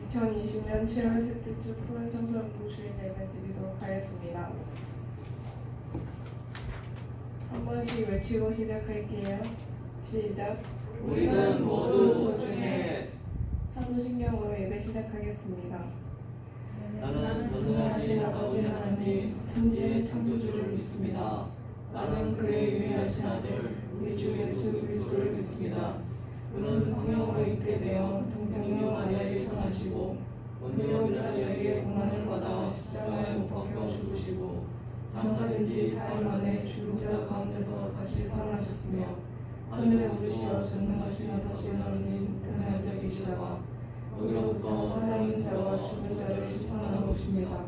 2020년 7월 셋째 주 푸른 청소년부 주일 예배 드리도록 하겠습니다. 한 번씩 외치고 시작할게요. 시작. 우리는 모두 소중해. 사도신경으로 예배 시작하겠습니다. 나는 전능하신 아버지 하나님 천지의 창조주를 믿습니다. 나는 그의 유일하신 아들 우리 주 예수 그리스도를 믿습니다. 그는 성령으로 잉태되어 동정녀 마리아에 성하시고 본요 빌라도에게 고난을 받아 십자가에 못 박혀 죽으시고 장사된 지 사흘 만에 죽은 자 가운데서 다시 살아나셨으며 하늘에 오르시어 전능하신 아버지 하나님 편에 앉아 계시다가 거기로부터 살아있는 자와 죽은 자를 심판하러 오십니다.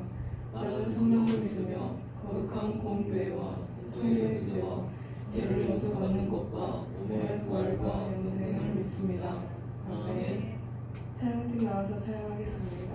나는 성령을 믿으며 거룩한 공교회와 통일의 교제와 죄를 용서받는 것과 몸의 부활과 영생을 믿습니다. 아멘. 촬영팀 나와서 촬영하겠습니다.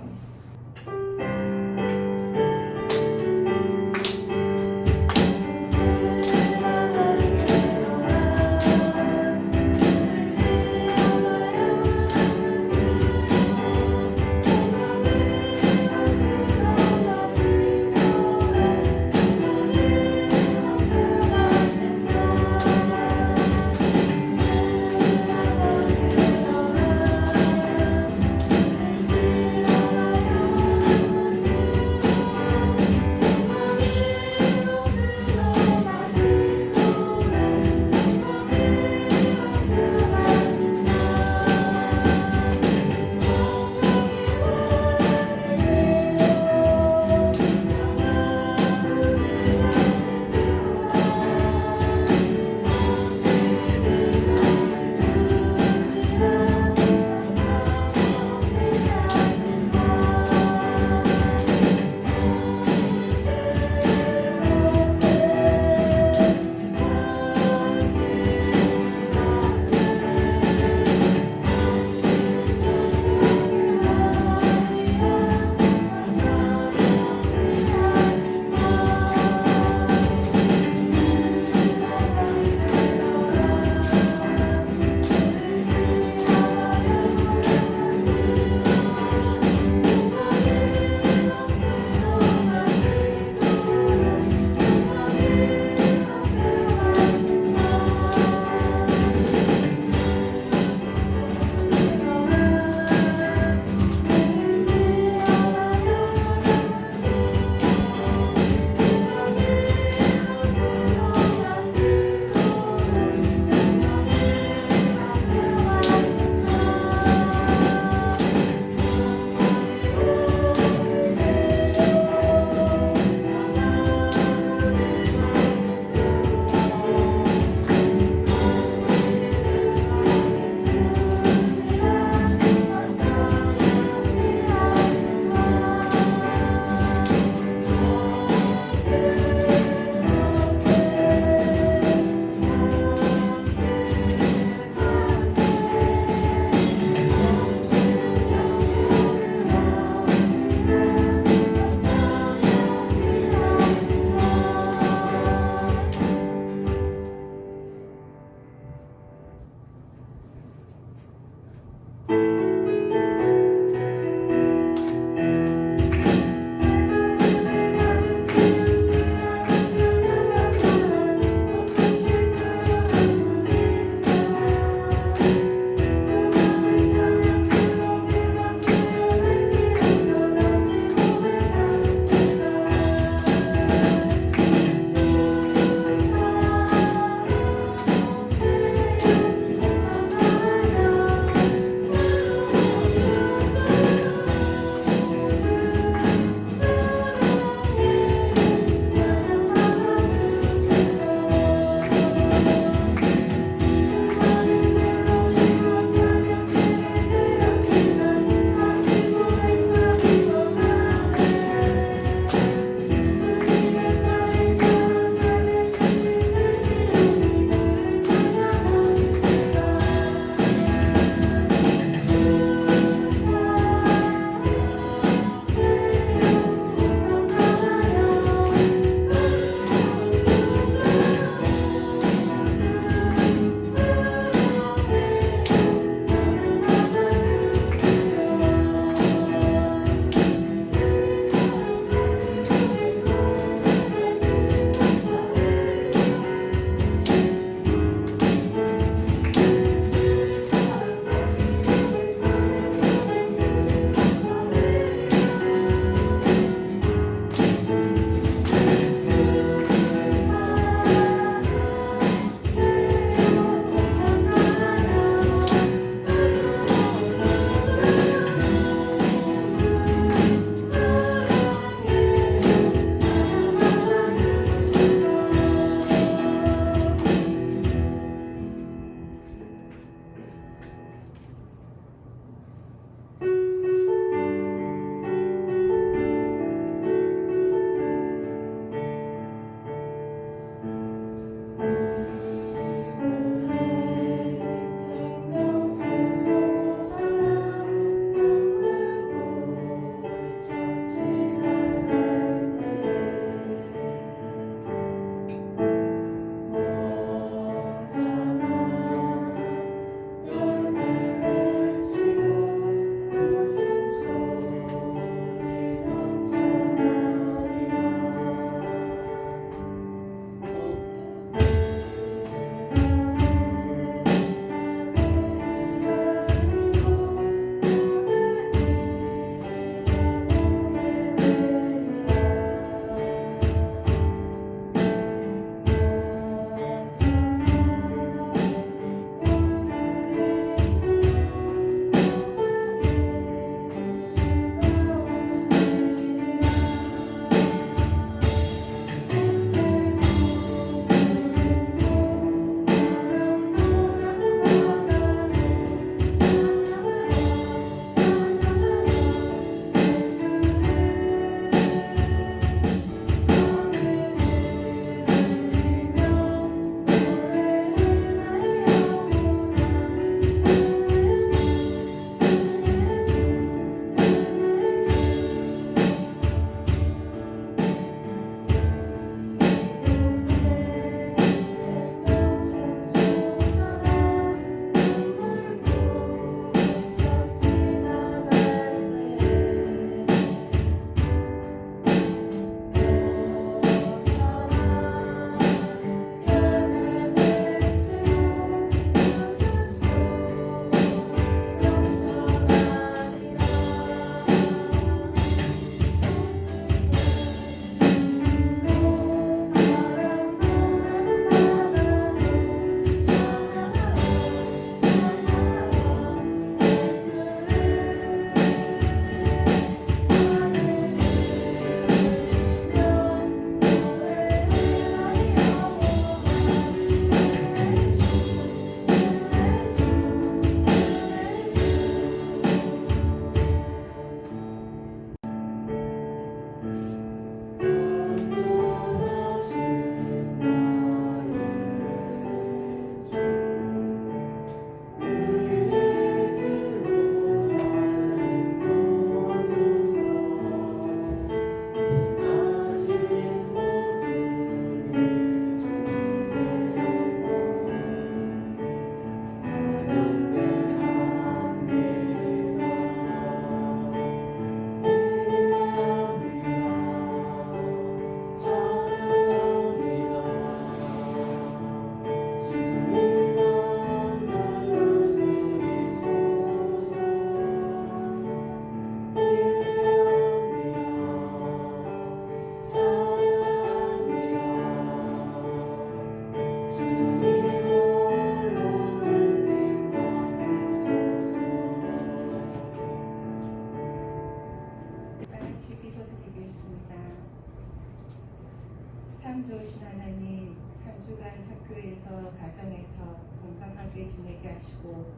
참 좋으신 하나님, 한 주간 학교에서 가정에서 건강하게 지내게 하시고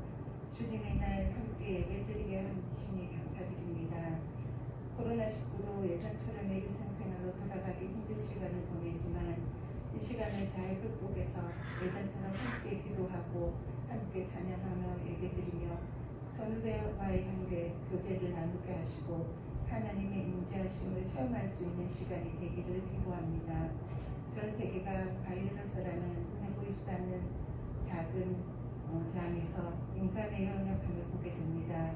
주님의 날 함께 예배드리게 하시니 감사드립니다. 코로나19로 예전처럼의 일상생활로 돌아가기 힘든 시간을 보내지만 이 시간을 잘 극복해서 예전처럼 함께 기도하고 함께 찬양하며 예배드리며 선후배와의 관계, 교제를 나누게 하시고 하나님의 임재하심을 체험할 수 있는 시간이 되기를 기도합니다. 전 세계가 바이러스라는 눈에 보이지 않는 작은 장에서 인간의 영역함을 보게 됩니다.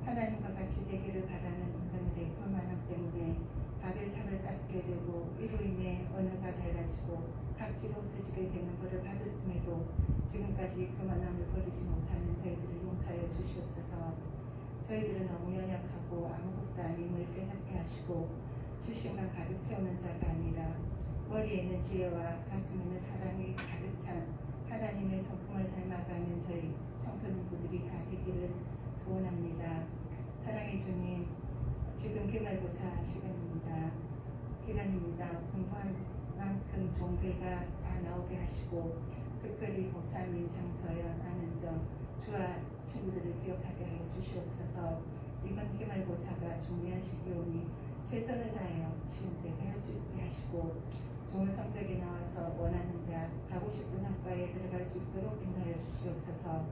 하나님과 같이 되기를 바라는 인간들의 교만함 때문에 바벨탑을 쌓게 되고 이로 인해 언어가 달라지고 각지로 흩어지게 되는 것을 받았음에도 지금까지 교만함을 버리지 못하는 저희들을 용서하여 주시옵소서. 저희들은 너무 연약하고 아무것도 아님을 깨닫게 하시고 지식만 가득 채우는 자가 아니라 머리에는 지혜와 가슴에는 사랑이 가득 찬 하나님의 성품을 닮아가는 저희 청소년부들이 다 되기를 소원합니다. 사랑의 주님, 지금 기말고사 기간입니다. 공부한 만큼 좋은 결과 다 나오게 하시고 특별히 고삼인 장서연, 안은정, 주와 친구들을 기억하게 하여 주시옵소서. 이번 기말고사가 중요한 시기오니 최선을 다하여 시험대를 할 수 있게 하시고 좋은 성적이 나와서 원하는 대학, 가고 싶은 학과에 들어갈 수 있도록 인도하여 주시옵소서.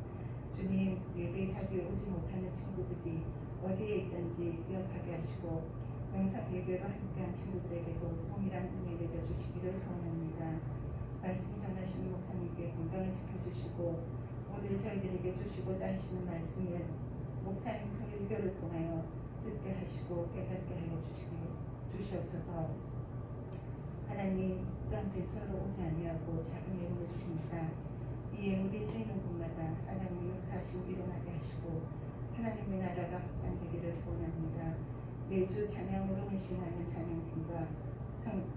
주님, 예배 자리에 오지 못하는 친구들이 어디에 있든지 기억하게 하시고 영상 예배로 함께한 친구들에게도 동일한 은혜 내려주시기를 소원합니다. 말씀 전하시는 목사님께 건강을 지켜주시고 오늘 저희들에게 주시고자 하시는 말씀을 목사님 설교를 통하여 듣게 하시고 깨닫게 하여 주시옵소서. 하나님, 또한테 서로 오지 아니하고 작은 예물을 주십니다. 이 예물이 쓰이는 곳마다 하나님의 역사하심 일어나게 하시고 하나님의 나라가 확장되기를 소원합니다. 매주 찬양으로 헌신하는 찬양팀과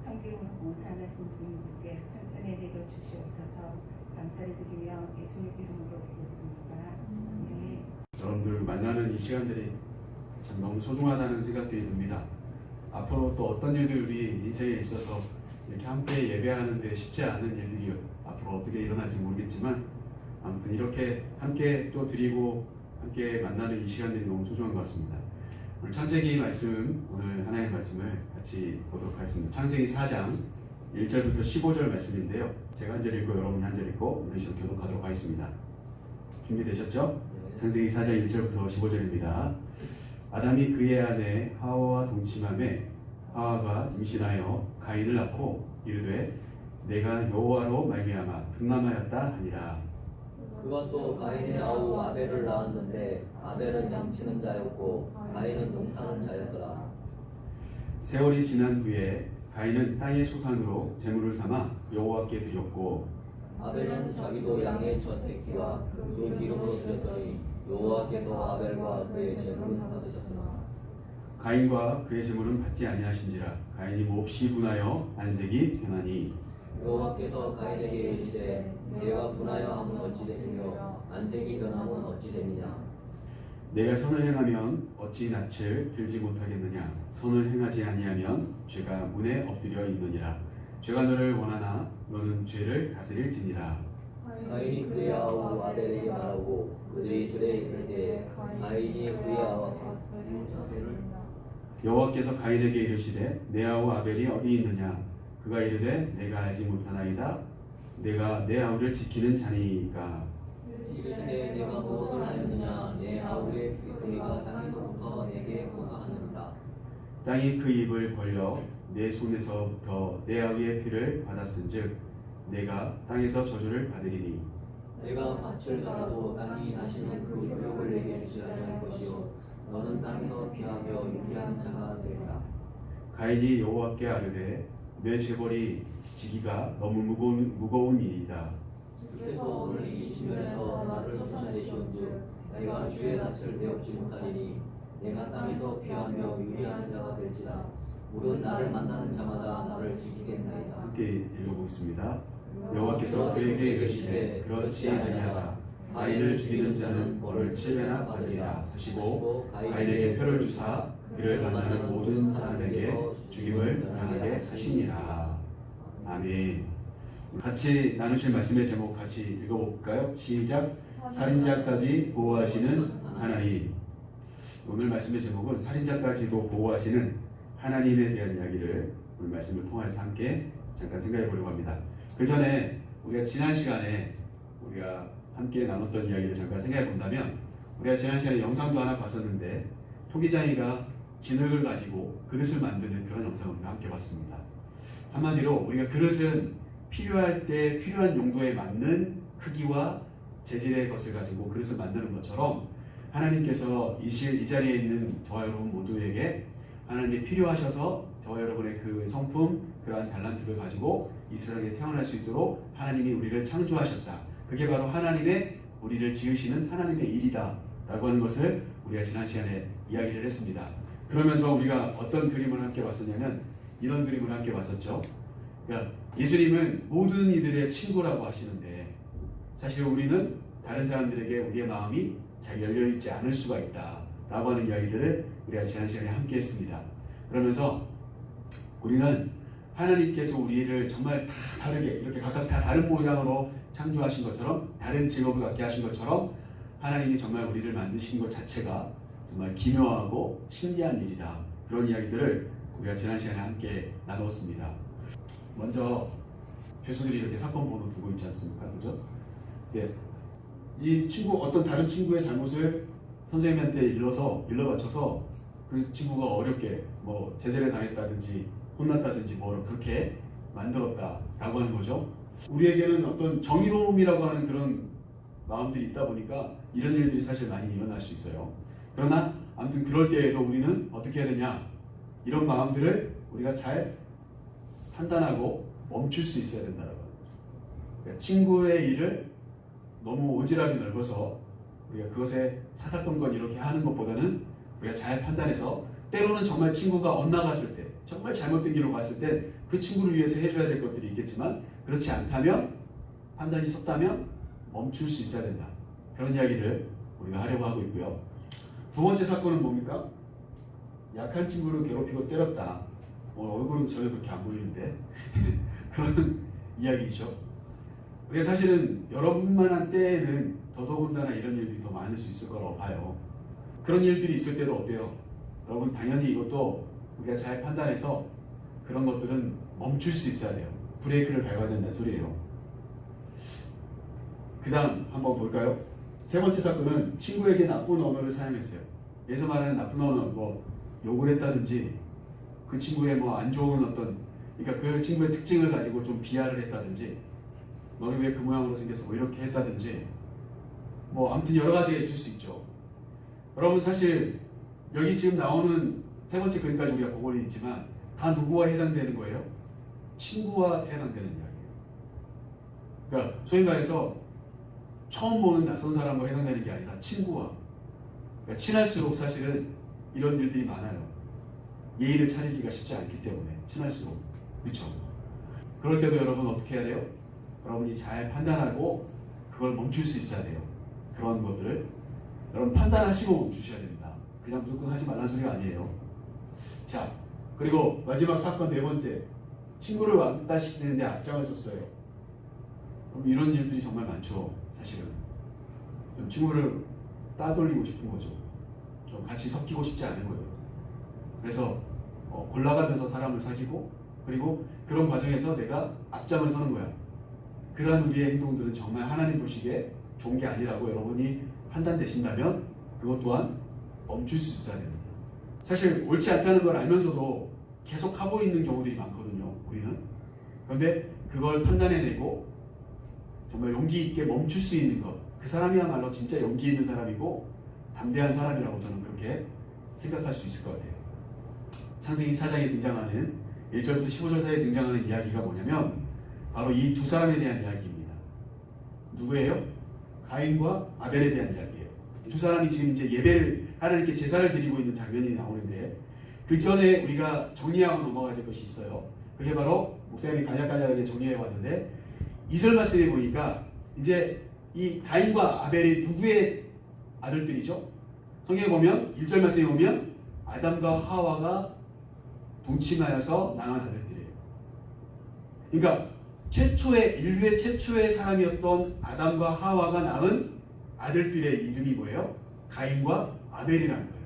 성기로 봉사하는 선생님들께 큰 은혜 내려 주시옵소서. 감사를 드리며 예수님 이름으로 기도드립니다. 네. 여러분들 만나는 이 시간들이 참 너무 소중하다는 생각들이 듭니다. 앞으로 또 어떤 일들이 우리 인생에 있어서 이렇게 함께 예배하는 데 쉽지 않은 일들이 앞으로 어떻게 일어날지 모르겠지만 아무튼 이렇게 함께 또 드리고 함께 만나는 이 시간들이 너무 소중한 것 같습니다. 오늘 창세기 말씀, 오늘 하나님의 말씀을 같이 보도록 하겠습니다. 창세기 4장 1절부터 15절 말씀인데요. 제가 한 절 읽고 여러분이 한 절 읽고 이런 식으로 교독하도록 하겠습니다. 준비되셨죠? 창세기 4장 1절부터 15절입니다. 아담이 그의 아내 하와와 동침함에 하와가 임신하여 가인을 낳고 이르되 내가 여호와로 말미암아 등남하였다 하니라. 그가 또 가인의 아우 아벨을 낳았는데 아벨은 양치는 자였고 가인은 농사는 자였더라. 세월이 지난 후에 가인은 땅의 소산으로 제물을 삼아 여호와께 드렸고 아벨은 자기도 양의 첫 새끼와 그 기름으로 드렸더니 여호와께서 아벨과 그의 제물을 받으셨으나 가인과 그의 제물은 받지 아니하신지라. 가인이 몹시 분하여 안색이 변하니 여호와께서 가인에게 이르시되 내가 분하여 함은 어찌 되며 안색이 변함은 어찌 되느냐. 내가 선을 행하면 어찌 낯을 들지 못하겠느냐. 선을 행하지 아니하면 죄가 문에 엎드려 있느니라. 죄가 너를 원하나 너는 죄를 다스릴지니라. 가인이 그의 아우 아벨에게 말하고 그들이 들에 있을 때 가인이 그의 아우 아벨을 여호와께서 가인에게 이르시되 내 아우 아벨이 어디 있느냐. 그가 이르되 내가 알지 못하나이다. 내가 내 아우를 지키는 자니까. 이르시되 내가 무엇을 하였느냐. 내 아우의 피소리가 땅에서부터 내게 호소하느니라. 땅이 그 입을 벌려 내 손에서부터 내 아우의 피를 받았은즉 내가 땅에서 저주를 받으리니 내가 밭을 갈아도 땅이 다시는 그 효력을 내게 주지 아니할 것이요 너는 땅에서 피하며 유리한 자가 되리라. 가인이 여호와께 아뢰되 내 죄벌이 지기가 너무 무거운 일이다. 주께서 오늘 이 시면에서 나를 쫓아내시온즉 내가 주의 낯을 배웁지 못하리니 내가 땅에서 피하며 유리한 자가 될지라. 물은 나를 만나는 자마다 나를 지키겠나이다. 함께 읽어보겠습니다. 여호와께서 그에게 이르시되 그렇지 아니하라. 가인을 죽이는 자는 벌을 7배나 받으리라 하시고 가인에게 표를 주사 그를 만나는 모든 사람에게 죽임을 명하게 하시니라. 아멘. 같이 나누실 말씀의 제목 같이 읽어볼까요? 시작. 살인자까지 보호하시는 하나님. 오늘 말씀의 제목은 살인자까지도 보호하시는 하나님에 대한 이야기를 오늘 말씀을 통해서 함께 잠깐 생각해 보려고 합니다. 그 전에 우리가 지난 시간에 우리가 함께 나눴던 이야기를 잠깐 생각해 본다면, 우리가 지난 시간에 영상도 하나 봤었는데 토기장이가 진흙을 가지고 그릇을 만드는 그런 영상을 우리가 함께 봤습니다. 한마디로 우리가 그릇은 필요할 때 필요한 용도에 맞는 크기와 재질의 것을 가지고 그릇을 만드는 것처럼, 하나님께서 이 자리에 있는 저와 여러분 모두에게 하나님이 필요하셔서 저와 여러분의 그 성품, 그러한 달란트를 가지고 이 세상에 태어날 수 있도록 하나님이 우리를 창조하셨다. 그게 바로 하나님의 우리를 지으시는 하나님의 일이다 라고 하는 것을 우리가 지난 시간에 이야기를 했습니다. 그러면서 우리가 어떤 그림을 함께 봤었냐면 이런 그림을 함께 봤었죠. 그러니까 예수님은 모든 이들의 친구라고 하시는데, 사실 우리는 다른 사람들에게 우리의 마음이 잘 열려있지 않을 수가 있다 라고 하는 이야기들을 우리가 지난 시간에 함께 했습니다. 그러면서 우리는 하나님께서 우리를 정말 다 다르게, 이렇게 각각 다 다른 모양으로 창조하신 것처럼, 다른 직업을 갖게 하신 것처럼 하나님이 정말 우리를 만드신 것 자체가 정말 기묘하고 신기한 일이다. 그런 이야기들을 우리가 지난 시간에 함께 나누었습니다. 먼저 교수들이 이렇게 사건 번호 두고 있지 않습니까? 그죠? 예. 이 친구, 어떤 다른 친구의 잘못을 선생님한테 일러 바쳐서 그 친구가 어렵게 뭐 제재를 당했다든지 혼났다든지 뭐 그렇게 만들었다라고 하는 거죠. 우리에게는 어떤 정의로움이라고 하는 그런 마음들이 있다 보니까 이런 일들이 사실 많이 일어날 수 있어요. 그러나 아무튼 그럴 때에도 우리는 어떻게 해야 되냐? 이런 마음들을 우리가 잘 판단하고 멈출 수 있어야 된다는 거죠. 그러니까 친구의 일을 너무 오지랖이 넓어서 우리가 그것에 사사건건 이렇게 하는 것보다는 우리가 잘 판단해서, 때로는 정말 친구가 엇나갔을 때, 정말 잘못된 길로 갔을 때 그 친구를 위해서 해줘야 될 것들이 있겠지만, 그렇지 않다면, 판단이 섰다면 멈출 수 있어야 된다. 그런 이야기를 우리가 하려고 하고 있고요. 두 번째 사건은 뭡니까? 약한 친구를 괴롭히고 때렸다. 얼굴은 전혀 그렇게 안 보이는데 그런 이야기죠. 우리가 사실은 여러분만한 때에는 더더군다나 이런 일들이 더 많을 수 있을 거라고 봐요. 그런 일들이 있을 때도 어때요? 여러분 당연히 이것도 우리가 잘 판단해서 그런 것들은 멈출 수 있어야 돼요. 브레이크를 밟아야 된다는 소리예요. 그 다음 한번 볼까요? 세 번째 사건은 친구에게 나쁜 언어를 사용했어요. 여기서 말하는 나쁜 언어, 뭐 욕을 했다든지, 그 친구의 뭐 안 좋은 어떤, 그러니까 그 친구의 특징을 가지고 좀 비하를 했다든지, 너는 왜 그 모양으로 생겼어? 뭐 이렇게 했다든지, 뭐 아무튼 여러 가지가 있을 수 있죠. 여러분 사실 여기 지금 나오는 세 번째 그림까지 우리가 보고는 있지만 다 누구와 해당되는 거예요? 친구와 해당되는 이야기예요. 그러니까 소위 말해서 처음 보는 낯선 사람과 해당되는 게 아니라 친구와, 그러니까 친할수록 사실은 이런 일들이 많아요. 예의를 차리기가 쉽지 않기 때문에 친할수록. 그렇죠? 그럴 때도 여러분 어떻게 해야 돼요? 여러분이 잘 판단하고 그걸 멈출 수 있어야 돼요. 그런 것들을 여러분 판단하시고 멈추셔야 됩니다. 그냥 무조건 하지 말라는 소리가 아니에요. 자, 그리고 마지막 사건 네 번째, 친구를 왕따시키는데 앞장을 섰어요. 이런 일들이 정말 많죠. 사실은 좀 친구를 따돌리고 싶은 거죠. 좀 같이 섞이고 싶지 않은 거예요. 그래서 골라가면서 사람을 사귀고, 그리고 그런 과정에서 내가 앞장을 서는 거야. 그러한 우리의 행동들은 정말 하나님 보시기에 좋은 게 아니라고 여러분이 판단되신다면 그것 또한 멈출 수 있어야 됩니다. 사실 옳지 않다는 걸 알면서도 계속 하고 있는 경우들이 많거든요. 우리는. 그런데 그걸 판단해내고 정말 용기 있게 멈출 수 있는 것, 그 사람이야말로 진짜 용기 있는 사람이고 담대한 사람이라고 저는 그렇게 생각할 수 있을 것 같아요. 창세기 4장에 등장하는 1절부터 15절 사이에 등장하는 이야기가 뭐냐면 바로 이 두 사람에 대한 이야기입니다. 누구예요? 가인과 아벨에 대한 이야기예요. 두 사람이 지금 이제 예배를 하나님께 제사를 드리고 있는 장면이 나오는데, 그 전에 우리가 정리하고 넘어가야 될 것이 있어요. 그게 바로 목사님이 간략간략하게 정리해 왔는데, 2절 말씀에 보니까 이제 이 가인과 아벨이 누구의 아들들이죠? 성경에 보면 1절 말씀에 보면 아담과 하와가 동침하여서 낳은 아들들이에요. 그러니까 인류의 최초의 사람이었던 아담과 하와가 낳은 아들들의 이름이 뭐예요? 가인과 아벨이라는 거예요.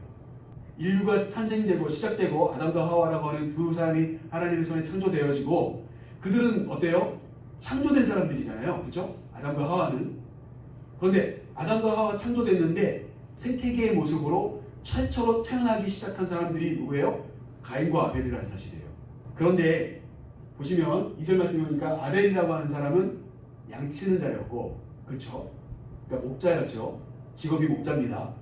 인류가 탄생되고 시작되고 아담과 하와라고 하는 두 사람이 하나님의 손에 창조되어지고 그들은 어때요? 창조된 사람들이잖아요. 그렇죠? 아담과 하와는. 그런데 아담과 하와 창조됐는데 생태계의 모습으로 최초로 태어나기 시작한 사람들이 누구예요? 가인과 아벨이라는 사실이에요. 그런데 보시면 2절 말씀에 보니까 아벨이라고 하는 사람은 양치는 자였고, 그렇죠? 그러니까 목자였죠. 직업이 목자입니다.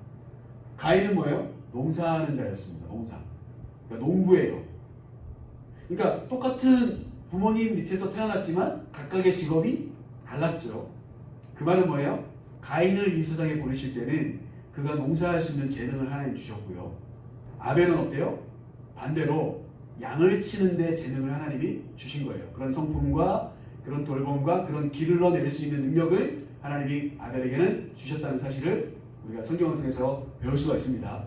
가인은 뭐예요? 농사하는 자였습니다. 농사. 그러니까 농부예요. 그러니까 똑같은 부모님 밑에서 태어났지만 각각의 직업이 달랐죠. 그 말은 뭐예요? 가인을 이 세상에 보내실 때는 그가 농사할 수 있는 재능을 하나님 주셨고요. 아벨은 어때요? 반대로 양을 치는데 재능을 하나님이 주신 거예요. 그런 성품과 그런 돌봄과 그런 길을 넣어낼 수 있는 능력을 하나님이 아벨에게는 주셨다는 사실을 우리가 성경을 통해서 배울 수가 있습니다.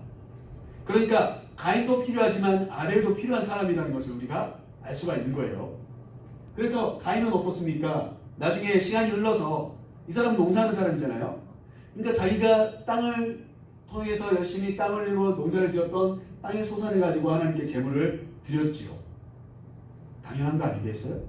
그러니까 가인도 필요하지만 아벨도 필요한 사람이라는 것을 우리가 알 수가 있는 거예요. 그래서 가인은 어떻습니까? 나중에 시간이 흘러서 이 사람은 농사하는 사람이잖아요. 그러니까 자기가 땅을 통해서 열심히 땀 흘리고 농사를 지었던 땅의 소산을 가지고 하나님께 제물을 드렸지요. 당연한 거 아니겠어요?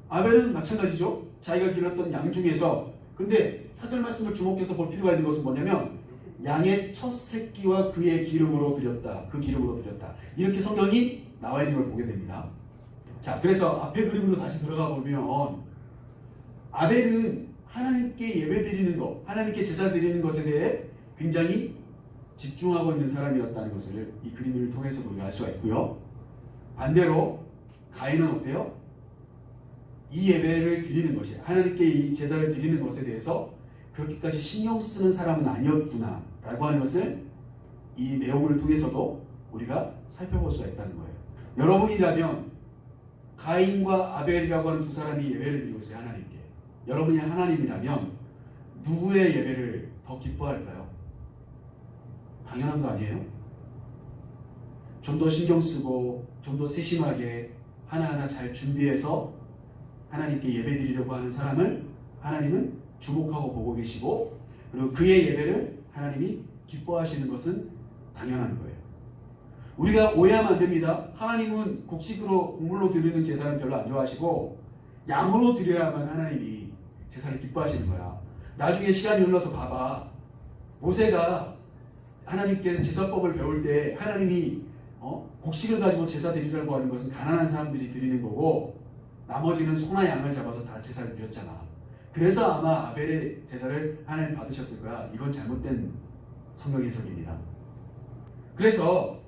아벨은 마찬가지죠. 자기가 기르었던 양 중에서, 근데 4절 말씀을 주목해서 볼 필요가 있는 것은 뭐냐면 양의 첫 새끼와 그의 기름으로 드렸다. 그 기름으로 드렸다. 이렇게 성경이 나와 있는 걸 보게 됩니다. 자, 그래서 앞에 그림으로 다시 들어가 보면 아벨은 하나님께 예배 드리는 것, 하나님께 제사 드리는 것에 대해 굉장히 집중하고 있는 사람이었다는 것을 이 그림을 통해서 우리가 알 수가 있고요. 반대로 가인은 어때요? 이 예배를 드리는 것이, 하나님께 이 제사를 드리는 것에 대해서 그렇게까지 신경 쓰는 사람은 아니었구나 라고 하는 것을 이 내용을 통해서도 우리가 살펴볼 수가 있다는 거예요. 여러분이라면 가인과 아벨이라고 하는 두 사람이 예배를 드리고 있어요. 하나님께. 여러분이 하나님이라면 누구의 예배를 더 기뻐할까요? 당연한 거 아니에요? 좀 더 신경 쓰고 좀 더 세심하게 하나하나 잘 준비해서 하나님께 예배 드리려고 하는 사람을 하나님은 주목하고 보고 계시고, 그리고 그의 예배를 하나님이 기뻐하시는 것은 당연한 거예요. 우리가 오해하면 안 됩니다. 하나님은 곡식으로 곡물로 드리는 제사는 별로 안 좋아하시고 양으로 드려야만 하나님이 제사를 기뻐하시는 거야. 나중에 시간이 흘러서 봐봐. 모세가 하나님께 제사법을 배울 때 하나님이 곡식을 가지고 제사 드리려고 하는 것은 가난한 사람들이 드리는 거고 나머지는 소나 양을 잡아서 다 제사를 드렸잖아. 그래서 아마 아벨의 제사를 하나님 받으셨을 거야. 이건 잘못된 성경 해석입니다. 그래서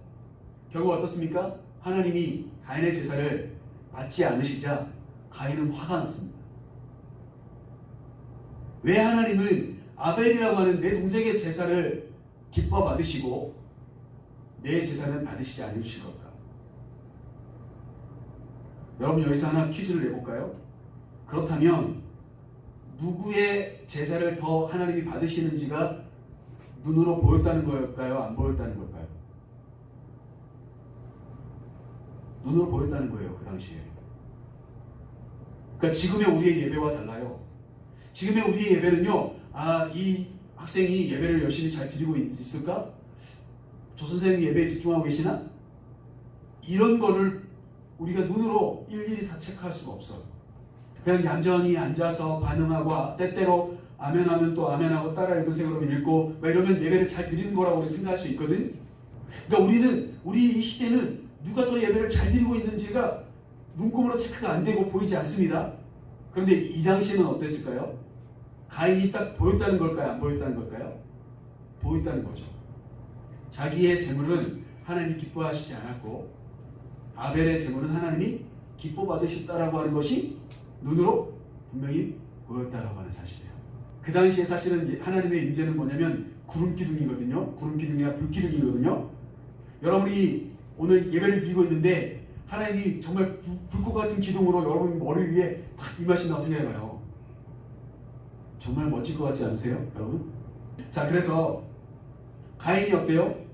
결국 어떻습니까? 하나님이 가인의 제사를 받지 않으시자 가인은 화가 났습니다. 왜 하나님은 아벨이라고 하는 내 동생의 제사를 기뻐 받으시고 내 제사는 받으시지 않으실 걸까? 여러분, 여기서 하나 퀴즈를 내볼까요? 그렇다면 누구의 제사를 더 하나님이 받으시는지가 눈으로 보였다는 걸까요? 안 보였다는 걸까요? 눈으로 보였다는 거예요. 그 당시에. 그러니까 지금의 우리의 예배와 달라요. 지금의 우리의 예배는요, 이 학생이 예배를 열심히 잘 드리고 있을까? 조 선생님이 예배에 집중하고 계시나? 이런 거를 우리가 눈으로 일일이 다 체크할 수가 없어요. 그냥 얌전히 앉아서 반응하고 때때로 아멘하면 또 아멘하고 따라 읽으세요 그러면 읽고 이러면 예배를 잘 드리는 거라고 우리 생각할 수 있거든. 그러니까 우리 이 시대는 누가 더 예배를 잘 드리고 있는지가 눈금으로 체크가 안 되고 보이지 않습니다. 그런데 이 당시에는 어땠을까요? 가인이 딱 보였다는 걸까요? 안 보였다는 걸까요? 보였다는 거죠. 자기의 제물은 하나님이 기뻐하시지 않았고 아벨의 제물은 하나님이 기뻐 받으셨다라고 하는 것이 눈으로 분명히 보였다라고 하는 사실이에요. 그 당시에 사실은 하나님의 임재는 뭐냐면 구름기둥이거든요. 구름기둥이나 불기둥이거든요. 여러분이 오늘 예배를 드리고 있는데 하나님이 정말 불꽃 같은 기둥으로 여러분 머리 위에 탁 임하신다고 생각해봐요. 정말 멋질 것 같지 않으세요, 여러분? 자, 그래서 가인이 어때요?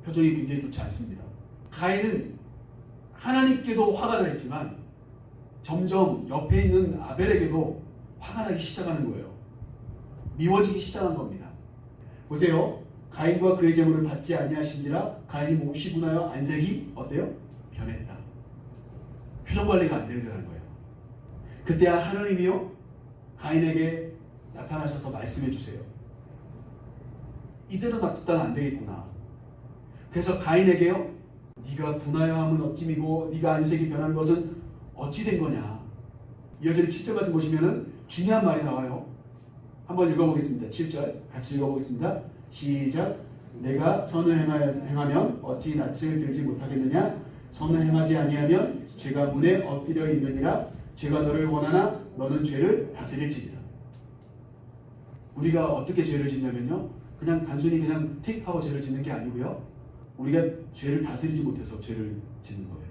표정이 굉장히 좋지 않습니다. 가인은 하나님께도 화가 나 있지만 점점 옆에 있는 아벨에게도 화가 나기 시작하는 거예요. 미워지기 시작한 겁니다. 보세요. 가인과 그의 제물을 받지 아니하신지라 가인이 몹시 분하여 안색이 어때요? 변했다. 표정 관리가 안 되더라는 거예요. 그때 하나님이요 가인에게 나타나셔서 말씀해 주세요. 이대로 놔뒀다는 안 되겠구나. 그래서 가인에게요, 네가 분하여 함은 어찌미고 네가 안색이 변한 것은 어찌 된 거냐. 이어지는 7절 말씀 보시면은 중요한 말이 나와요. 한번 읽어보겠습니다. 7절 같이 읽어보겠습니다. 시작. 내가 선을 행하면 어찌 낯을 들지 못하겠느냐. 선을 행하지 아니하면 죄가 문에 엎드려 있느니라. 죄가 너를 원하나 너는 죄를 다스릴지니라. 우리가 어떻게 죄를 짓냐면요, 그냥 단순히 그냥 틱하고 죄를 짓는 게 아니고요, 우리가 죄를 다스리지 못해서 죄를 짓는 거예요.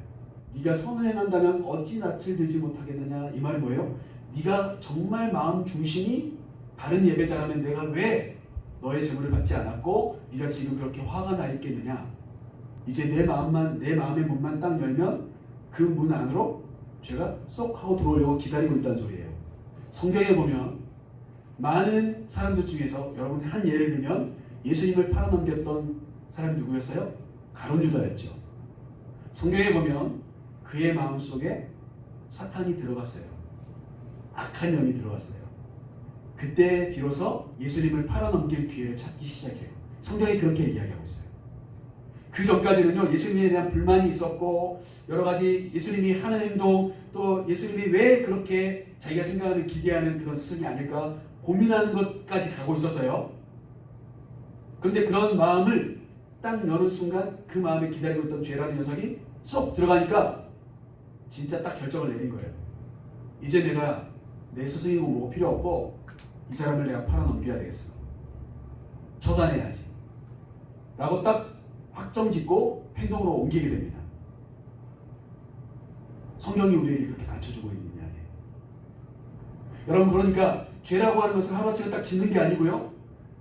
네가 선을 행한다면 어찌 낯을 들지 못하겠느냐. 이 말은 뭐예요? 네가 정말 마음 중심이 바른 예배자라면 내가 왜 너의 제물을 받지 않았고 네가 지금 그렇게 화가 나 있겠느냐. 이제 내 마음의 문만 딱 열면 그 문 안으로 죄가 쏙 하고 들어오려고 기다리고 있다는 소리예요. 성경에 보면 많은 사람들 중에서 여러분 한 예를 들면 예수님을 팔아넘겼던 사람이 누구였어요? 가룟 유다였죠. 성경에 보면 그의 마음속에 사탄이 들어갔어요. 악한 영이 들어갔어요. 그때 비로소 예수님을 팔아넘길 기회를 찾기 시작해요. 성경이 그렇게 이야기하고 있어요. 그 전까지는요, 예수님에 대한 불만이 있었고 여러 가지 예수님이 하는 행동, 또 예수님이 왜 그렇게 자기가 생각하는 기대하는 그런 스승이 아닐까 고민하는 것까지 가고 있었어요. 그런데 그런 마음을 딱 여는 순간 그 마음에 기다리고 있던 죄라는 녀석이 쏙 들어가니까 진짜 딱 결정을 내린 거예요. 이제 내가 내 스승이고 뭐 필요 없고 이 사람을 내가 팔아넘겨야 되겠어. 처단해야지. 라고 딱 확정 짓고 행동으로 옮기게 됩니다. 성경이 우리에게 그렇게 가르쳐주고 있는 이야기예요. 여러분, 그러니까 죄라고 하는 것은 하루아침에 딱 짓는 게 아니고요,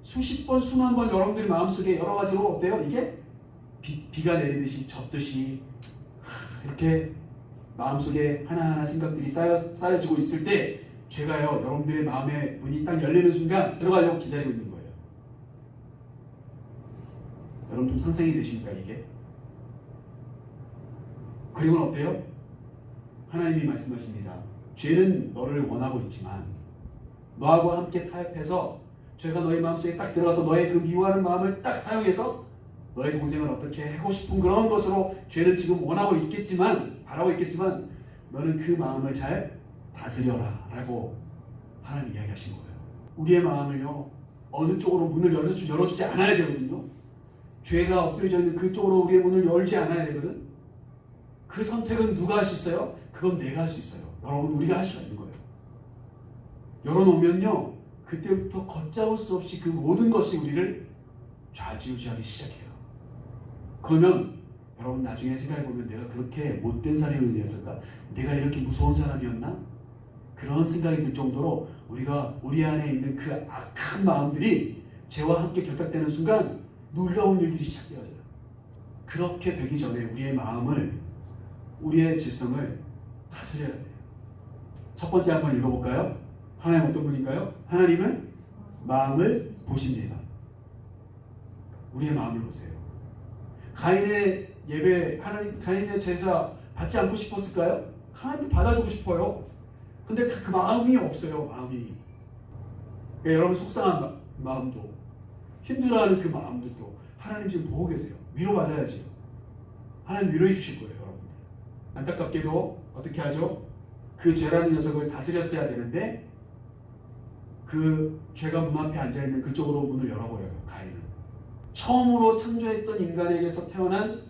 수십 번 수만 번 여러분들 마음속에 여러 가지로 어때요? 이게 비가 내리듯이 젖듯이 이렇게 마음속에 하나하나 생각들이 쌓여지고 있을 때 죄가요 여러분들의 마음의 문이 딱 열리는 순간 들어가려고 기다리고 있는 거예요. 여러분 좀 상상이 되십니까 이게? 그리고는 어때요? 하나님이 말씀하십니다. 죄는 너를 원하고 있지만 너하고 함께 타협해서 죄가 너의 마음속에 딱 들어가서 너의 그 미워하는 마음을 딱 사용해서 너의 동생을 어떻게 하고 싶은 그런 것으로 죄는 지금 원하고 있겠지만, 바라고 있겠지만 너는 그 마음을 잘 다스려라 라고 하나님 이야기하신 거예요. 우리의 마음을요 어느 쪽으로 문을 열어주지 않아야 되거든요. 죄가 엎드려져 있는 그쪽으로 우리의 문을 열지 않아야 되거든. 그 선택은 누가 할 수 있어요? 그건 내가 할 수 있어요. 여러분, 우리가 할 수 있는 거예요. 열어놓으면요 그때부터 걷잡을 수 없이 그 모든 것이 우리를 좌지우지하기 시작해요. 그러면 여러분 나중에 생각해보면 내가 그렇게 못된 사람이었을까? 내가 이렇게 무서운 사람이었나? 그런 생각이 들 정도로 우리가 우리 안에 있는 그 악한 마음들이 죄와 함께 결탁되는 순간 놀라운 일들이 시작되어져요. 그렇게 되기 전에 우리의 마음을, 우리의 질성을 다스려야 돼요. 첫 번째 한번 읽어볼까요? 하나님 어떤 분인가요? 하나님은 마음을 보십니다. 우리의 마음을 보세요. 가인의 예배, 가인의 제사 받지 않고 싶었을까요? 하나님도 받아주고 싶어요. 근데 그 마음이 없어요. 마음이. 그러니까 여러분 속상한 마음도, 힘들어하는 그 마음들도 하나님 지금 보고 계세요. 위로받아야지요. 하나님 위로해 주실 거예요. 여러분. 안타깝게도 어떻게 하죠? 그 죄라는 녀석을 다스렸어야 되는데 그 죄가 문 앞에 앉아있는 그쪽으로 문을 열어버려요. 가인은. 처음으로 창조했던 인간에게서 태어난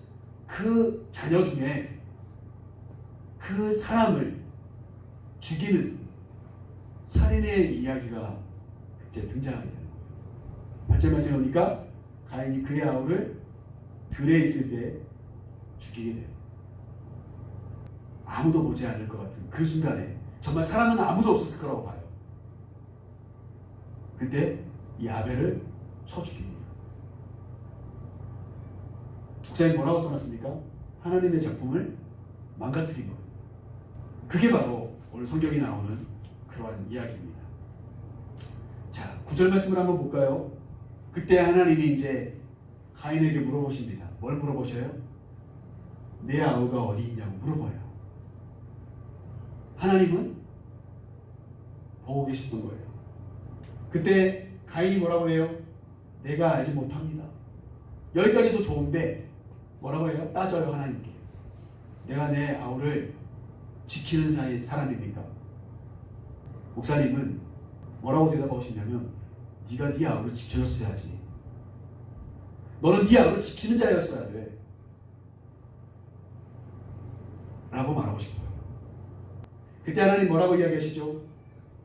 그 자녀 중에 그 사람을 죽이는 살인의 이야기가 이제 등장하게 되는 거예요. 8절 말씀에 보니까 가인이 그의 아우를 들에 있을 때 죽이게 돼요. 아무도 보지 않을 것 같은 그 순간에 정말 사람은 아무도 없었을 거라고 봐요. 그때 이 아벨을 쳐 죽입니다. 목사님 뭐라고 써놨습니까? 하나님의 작품을 망가뜨린 거예요. 그게 바로 오늘 성경에 나오는 그러한 이야기입니다. 자, 9절 말씀을 한번 볼까요? 그때 하나님이 이제 가인에게 물어보십니다. 뭘 물어보셔요? 내 아우가 어디 있냐고 물어봐요. 하나님은 보고 계셨던 거예요. 그때 가인이 뭐라고 해요? 내가 알지 못합니다. 여기까지도 좋은데 뭐라고 해요? 따져요 하나님께. 내가 내 아우를 지키는 사람입니까? 목사님은 뭐라고 대답하시냐면 네가 네 아우를 지켜줬어야지. 너는 네 아우를 지키는 자였어야 돼. 라고 말하고 싶어요. 그때 하나님 뭐라고 이야기하시죠?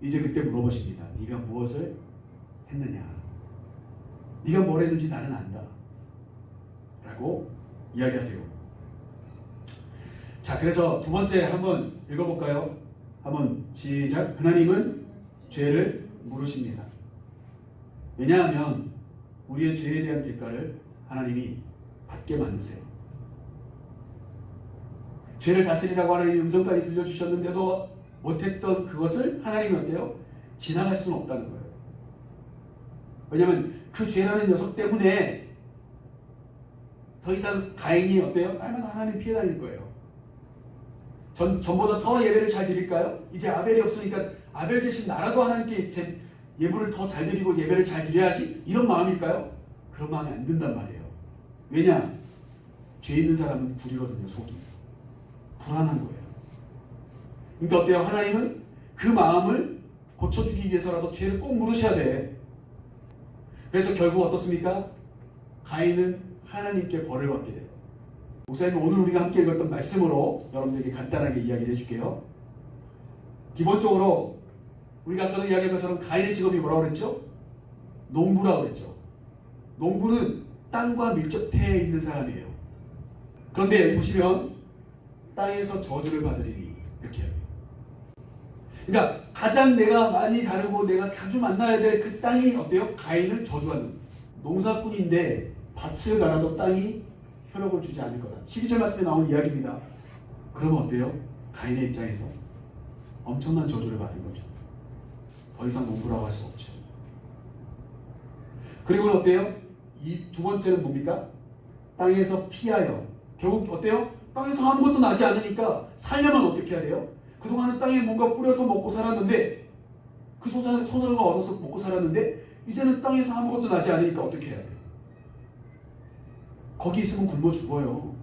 이제 그때 물어보십니다. 네가 무엇을 했느냐? 네가 뭘 했는지 나는 안다. 라고 이야기하세요. 자, 그래서 두 번째 한번 읽어볼까요? 한번 시작. 하나님은 죄를 물으십니다. 왜냐하면 우리의 죄에 대한 대가를 하나님이 받게 만드세요. 죄를 다스리라고 하나님이 음성까지 들려주셨는데도 못했던 그것을 하나님이 어때요? 지나갈 수는 없다는 거예요. 왜냐하면 그 죄라는 녀석 때문에 더 이상 가인이 어때요? 날마다 하나님 피해 다닐 거예요. 전보다 더 예배를 잘 드릴까요? 이제 아벨이 없으니까 아벨 대신 나라도 하나님께 예물을 더 잘 드리고 예배를 잘 드려야지, 이런 마음일까요? 그런 마음이 안 든단 말이에요. 왜냐? 죄 있는 사람은 구리거든요. 속이 불안한 거예요. 그러니까 어때요? 하나님은 그 마음을 고쳐주기 위해서라도 죄를 꼭 물으셔야 돼. 그래서 결국 어떻습니까? 가인은 하나님께 벌을 받게 돼요. 목사님, 오늘 우리가 함께 읽었던 말씀으로 여러분들에게 간단하게 이야기를 해줄게요. 기본적으로 우리가 아까도 이야기한 것처럼 가인의 직업이 뭐라고 그랬죠? 농부라고 그랬죠. 농부는 땅과 밀접해 있는 사람이에요. 그런데 여기 보시면 땅에서 저주를 받으리니 이렇게 해요. 그러니까 가장 내가 많이 다루고 내가 자주 만나야 될 그 땅이 어때요? 가인을 저주하는 농사꾼인데 밭을 갈아도 땅이 효력을 주지 않을 거다. 12절 말씀에 나온 이야기입니다. 그러면 어때요? 가인의 입장에서 엄청난 저주를 받은 거죠. 더 이상 농부라고 할 수 없죠. 그리고 어때요? 이 두 번째는 뭡니까? 땅에서 피하여. 결국 어때요? 땅에서 아무것도 나지 않으니까 살려면 어떻게 해야 돼요? 그동안은 땅에 뭔가 뿌려서 먹고 살았는데, 그 소설과 얻어서 먹고 살았는데 이제는 땅에서 아무것도 나지 않으니까 어떻게 해야 돼요? 거기 있으면 굶어 죽어요.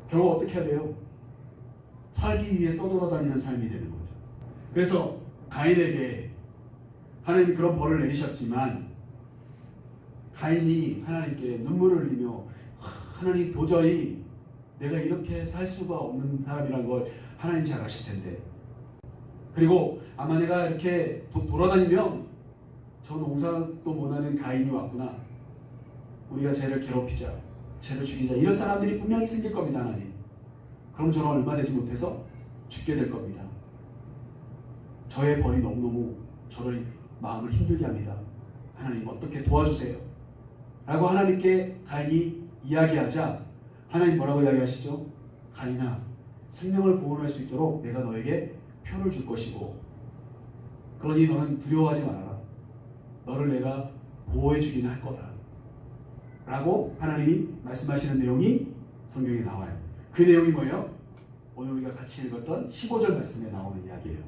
결국 어떻게 해야 돼요? 살기 위해 떠돌아다니는 삶이 되는 거죠. 그래서 가인에게 하나님이 그런 벌을 내리셨지만 가인이 하나님께 눈물을 흘리며 하나님, 도저히 내가 이렇게 살 수가 없는 사람이란 걸 하나님 잘 아실 텐데, 그리고 아마 내가 이렇게 돌아다니면 저 농사도 못하는 가인이 왔구나, 우리가 쟤를 괴롭히자, 쟤를 죽이자, 이런 사람들이 분명히 생길 겁니다. 하나님, 그럼 저는 얼마 되지 못해서 죽게 될 겁니다. 저의 벌이 너무너무 저를 마음을 힘들게 합니다. 하나님, 어떻게 도와주세요. 라고 하나님께 가인이 이야기하자 하나님 뭐라고 이야기하시죠? 가인아, 생명을 보존할 수 있도록 내가 너에게 표를 줄 것이고, 그러니 너는 두려워하지 말아라. 너를 내가 보호해 주기는 할 거다. 라고 하나님이 말씀하시는 내용이 성경에 나와요. 그 내용이 뭐예요? 오늘 우리가 같이 읽었던 15절 말씀에 나오는 이야기예요.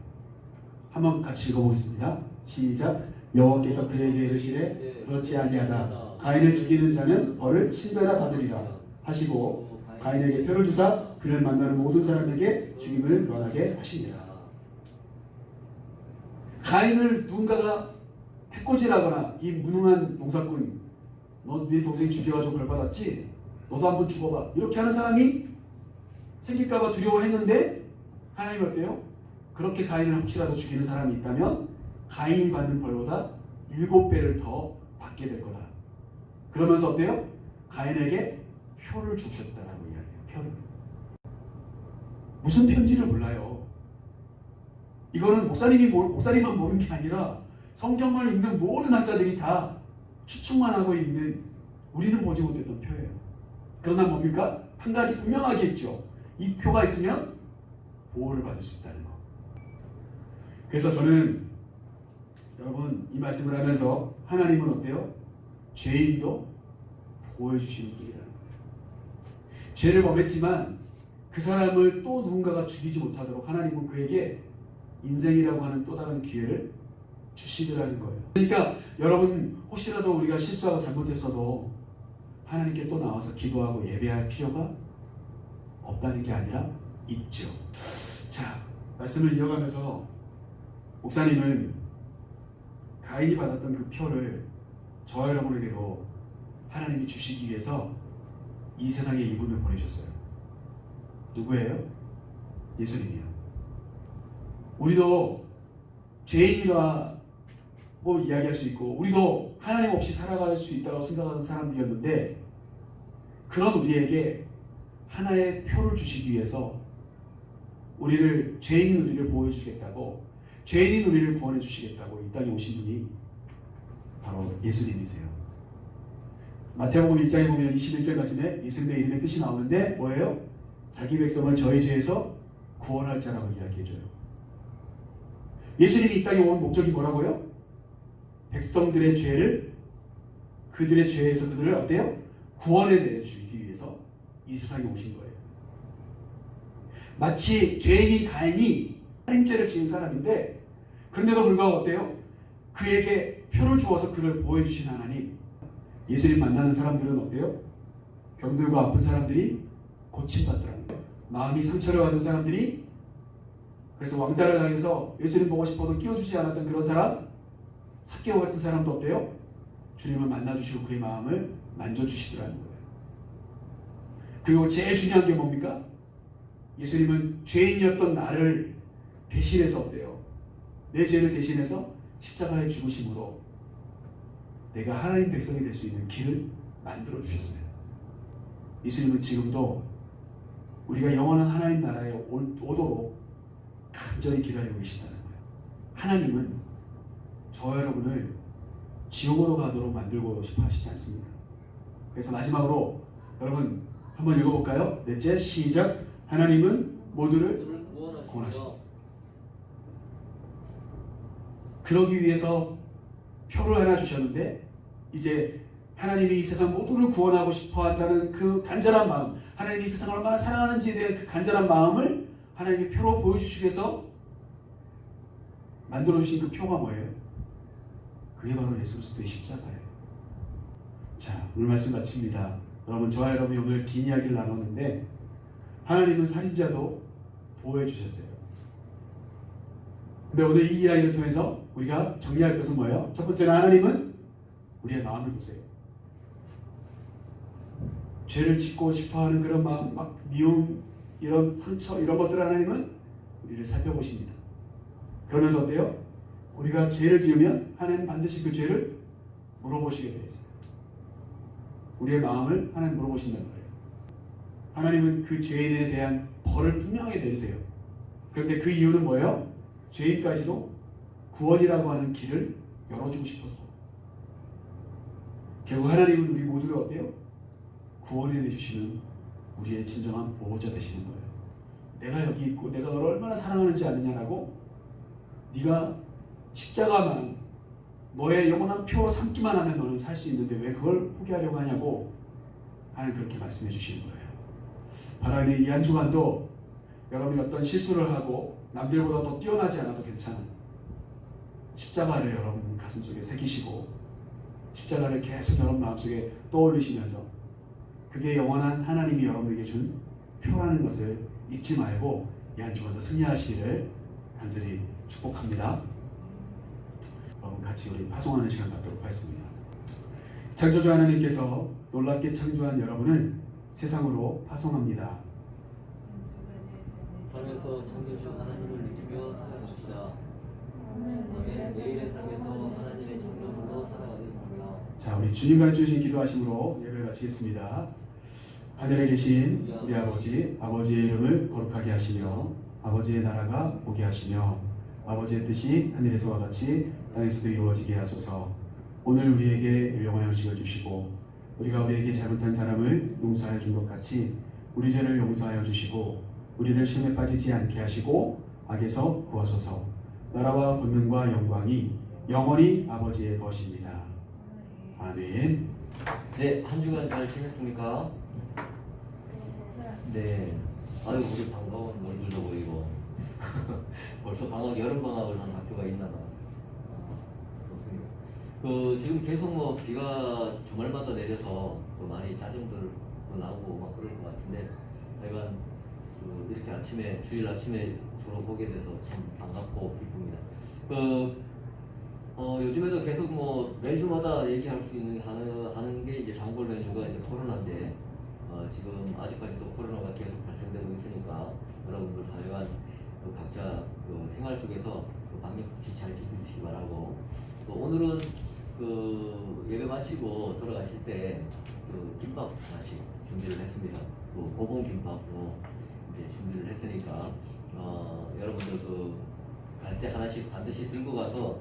한번 같이 읽어보겠습니다. 시작. 여호와께서 그에게 이르시되 그렇지 아니하다. 가인을 죽이는 자는 벌을 7배나 받으리라 하시고, 가인에게 표를 주사 그를 만나는 모든 사람에게 죽임을 면하게 하시니라. 가인을 누군가가 해코지라거나, 이 무능한 농사꾼, 너 네 동생 죽여가지고 벌 받았지? 너도 한번 죽어봐, 이렇게 하는 사람이 생길까봐 두려워했는데, 하나님 어때요? 그렇게 가인을 혹시라도 죽이는 사람이 있다면 가인이 받는 벌보다 7배를 더 받게 될 거다. 그러면서 어때요? 가인에게 표를 주셨다라고 이야기해요. 표를. 무슨 편지를 몰라요. 이거는 목사님만 모르는 게 아니라 성경을 읽는 모든 학자들이 다 추측만 하고 있는, 우리는 보지 못했던 표예요. 그러나 뭡니까? 한 가지 분명하게 있죠. 이 표가 있으면 보호를 받을 수 있다는 거. 그래서 저는 여러분 이 말씀을 하면서 하나님은 어때요? 죄인도 보호해 주시는 분이라는 거예요. 죄를 범했지만 그 사람을 또 누군가가 죽이지 못하도록 하나님은 그에게 인생이라고 하는 또 다른 기회를 주시더라는 거예요. 그러니까 여러분 혹시라도 우리가 실수하고 잘못했어도 하나님께 또 나와서 기도하고 예배할 필요가 없다는 게 아니라 있죠. 자, 말씀을 이어가면서 목사님은 가인이 받았던 그 표를 저와 여러분에게도 하나님이 주시기 위해서 이 세상에 이분을 보내셨어요. 누구예요? 예수님이요. 우리도 죄인이라 뭐 이야기할 수 있고 우리도 하나님 없이 살아갈 수 있다고 생각하는 사람들이었는데 그런 우리에게 하나의 표를 주시기 위해서 우리를 죄인인 우리를 보호해 주시겠다고 죄인인 우리를 구원해 주시겠다고 이 땅에 오신 분이 바로 예수님이세요. 마태복음 1장에 보면 21절 말씀에 예수님의 이름의 뜻이 나오는데 뭐예요? 자기 백성을 저희 죄에서 구원할 자라고 이야기해줘요. 예수님이 이 땅에 온 목적이 뭐라고요? 백성들의 죄를 그들의 죄에서 그들을 어때요? 구원해 내주기 위해서 이 세상에 오신 거예요. 마치 죄인인 가인이 살인죄를 지은 사람인데 그런데도 불구하고 어때요? 그에게 표를 주어서 그를 보호해 주신 하나님. 예수님 만나는 사람들은 어때요? 병들고 아픈 사람들이 고침받더라는 거예요. 마음이 상처를 받은 사람들이 그래서 왕따를 당해서 예수님 보고 싶어도 끼워주지 않았던 그런 사람 삭개오 같은 사람도 어때요? 주님을 만나주시고 그의 마음을 만져주시더라는 거예요. 그리고 제일 중요한 게 뭡니까? 예수님은 죄인이었던 나를 대신해서 어때요? 내 죄를 대신해서 십자가에 죽으심으로 내가 하나님 백성이 될 수 있는 길을 만들어 주셨어요. 예수님은 지금도 우리가 영원한 하나님 나라에 오도록 간절히 기다리고 계신다는 거예요. 하나님은 저 여러분을 지옥으로 가도록 만들고 싶어 하시지 않습니다. 그래서 마지막으로 여러분 한번 읽어볼까요? 넷째 시작. 하나님은 모두를 구원하신다. 그러기 위해서 표를 하나 주셨는데 이제 하나님이 이 세상 모두를 구원하고 싶어 한다는 그 간절한 마음, 하나님이 이 세상을 얼마나 사랑하는지에 대한 그 간절한 마음을 하나님이 표로 보여주시기 위해서 만들어주신 그 표가 뭐예요? 그게 바로 예수 그리스도의 십자가예요. 자, 오늘 말씀 마칩니다. 여러분, 저와 여러분이 오늘 긴 이야기를 나눴는데 하나님은 살인자도 보호해 주셨어요. 근데 오늘 이 이야기를 통해서 우리가 정리할 것은 뭐예요? 첫 번째는 하나님은 우리의 마음을 보세요. 죄를 짓고 싶어하는 그런 마음, 막 미움, 이런 상처, 이런 것들을 하나님은 우리를 살펴보십니다. 그러면서 어때요? 우리가 죄를 지으면 하나님 반드시 그 죄를 물어보시게 되어 있어요. 우리의 마음을 하나님 물어보신다는 거예요. 하나님은 그 죄인에 대한 벌을 분명하게 내리세요. 그런데 그 이유는 뭐예요? 죄인까지도 구원이라고 하는 길을 열어주고 싶어서. 결국 하나님은 우리 모두를 어때요? 구원해 내주시는 우리의 진정한 보호자 되시는 거예요. 내가 여기 있고 내가 너를 얼마나 사랑하는지 아느냐라고 네가 십자가만 너의 영원한 표로 삼기만 하면 너는 살 수 있는데 왜 그걸 포기하려고 하냐고 하나님 그렇게 말씀해 주시는 거예요. 바라는 이 한 주간도 여러분이 어떤 실수를 하고 남들보다 더 뛰어나지 않아도 괜찮은 십자가를 여러분 가슴속에 새기시고 십자가를 계속 여러분 마음속에 떠올리시면서 그게 영원한 하나님이 여러분에게 준 표라는 것을 잊지 말고 이 한 주간도 승리하시기를 간절히 축복합니다. 여러분 같이 우리 파송하는 시간 갖도록 하겠습니다. 창조주 하나님께서 놀랍게 창조한 여러분을 세상으로 파송합니다. 삶에서 창조주 하나님을 느끼며 살아갑시다. 아멘. 내일의 삶에서 하나님의 창조주로 살아가겠습니다. 자, 우리 주님 가르쳐주신 기도하심으로 예배를 마치겠습니다. 하늘에 계신 우리 아버지, 아버지의 이름을 거룩하게 하시며 아버지의 나라가 오게 하시며 아버지의 뜻이 하늘에서와 같이 땅에서도 이루어지게 하소서. 오늘 우리에게 일용할 양식을 주시고 우리가 우리에게 잘못한 사람을 용서하여 준 것 같이 우리 죄를 용서하여 주시고 우리를 시험에 빠지지 않게 하시고 악에서 구하소서. 나라와 권능과 영광이 영원히 아버지의 것입니다. 아멘. 네, 한 주간 잘 지냈습니까? 네. 아유, 우리 반가운 얼굴도 보이고. 벌써 방학, 여름방학을 한 학교가 있나 봐. 좋습니다. 지금 계속 뭐 비가 주말마다 내려서 많이 짜증들 나고 막 그럴 것 같은데, 하여간 이렇게 아침에, 주일 아침에 주로 보게 돼서 참 반갑고 기쁩니다. 요즘에도 계속 뭐 매주마다 얘기할 수 있는 하는 게 이제 단골 메뉴가 이제 코로나인데, 지금 아직까지도 코로나가 계속 발생되고 있으니까 여러분들 하여간 각자 생활 속에서 방역 수칙 잘 지키시기 바라고, 또 오늘은 예배 마치고 돌아가실 때 김밥 하나씩 준비를 했습니다. 고봉 김밥도 이제 준비를 했으니까 여러분들 갈 때 하나씩 반드시 들고 가서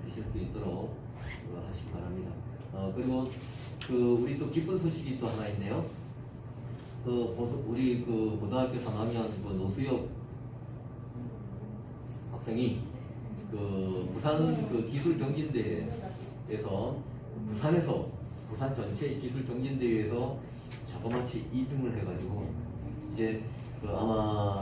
드실 수 있도록 하시기 바랍니다. 그리고 우리 또 기쁜 소식이 또 하나 있네요. 우리 고등학교 3학년 노수엽 학생이 부산 기술경진대회에서 부산 전체 기술경진대회에서 자그마치 2등을 해가지고 이제 아마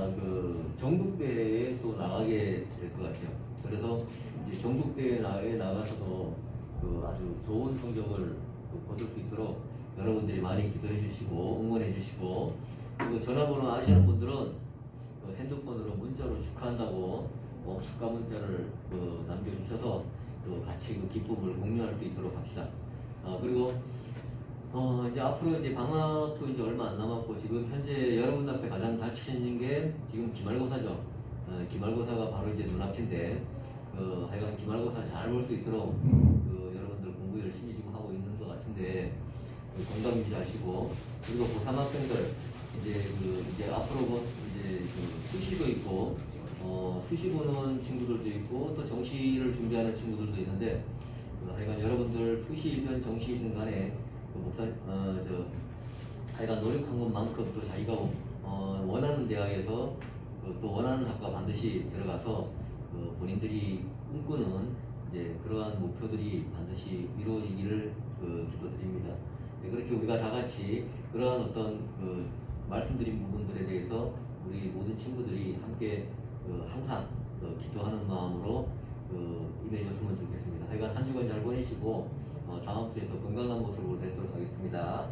전국대회에 또 나가게 될 것 같아요. 그래서 이제 전국대회에 나가서도 아주 좋은 성적을 거둘 수 있도록 여러분들이 많이 기도해 주시고 응원해 주시고, 그리고 전화번호 아시는 분들은 핸드폰으로 문자로 축하한다고 축하 문자를 남겨주셔서 같이 기쁨을 공유할 수 있도록 합시다. 그리고 이제 앞으로 이제 방학도 이제 얼마 안 남았고, 지금 현재 여러분 앞에 가장 닥치는 게 지금 기말고사죠. 기말고사가 바로 이제 눈앞인데, 하여간 기말고사 잘 볼 수 있도록 여러분들 공부 열심히 지금 하고 있는 것 같은데, 건강 유지하시고, 그리고 고3 학생들 이제 앞으로 이제 수시도 있고, 수시 보는 친구들도 있고, 또 정시를 준비하는 친구들도 있는데, 하여간 여러분들 수시든 정시든 간에 하여간 노력한 것만큼 또 자기가 원하는 대학에서 또 원하는 학과 반드시 들어가서 본인들이 꿈꾸는 이제 그러한 목표들이 반드시 이루어지기를 기도드립니다. 네, 그렇게 우리가 다 같이 그러한 어떤 말씀드린 부분들에 대해서 우리 모든 친구들이 함께 항상 기도하는 마음으로 임해줬으면 좋겠습니다. 하여간 한 주간 잘 보내시고 다음 주에 더 건강한 모습으로 뵙도록 하겠습니다.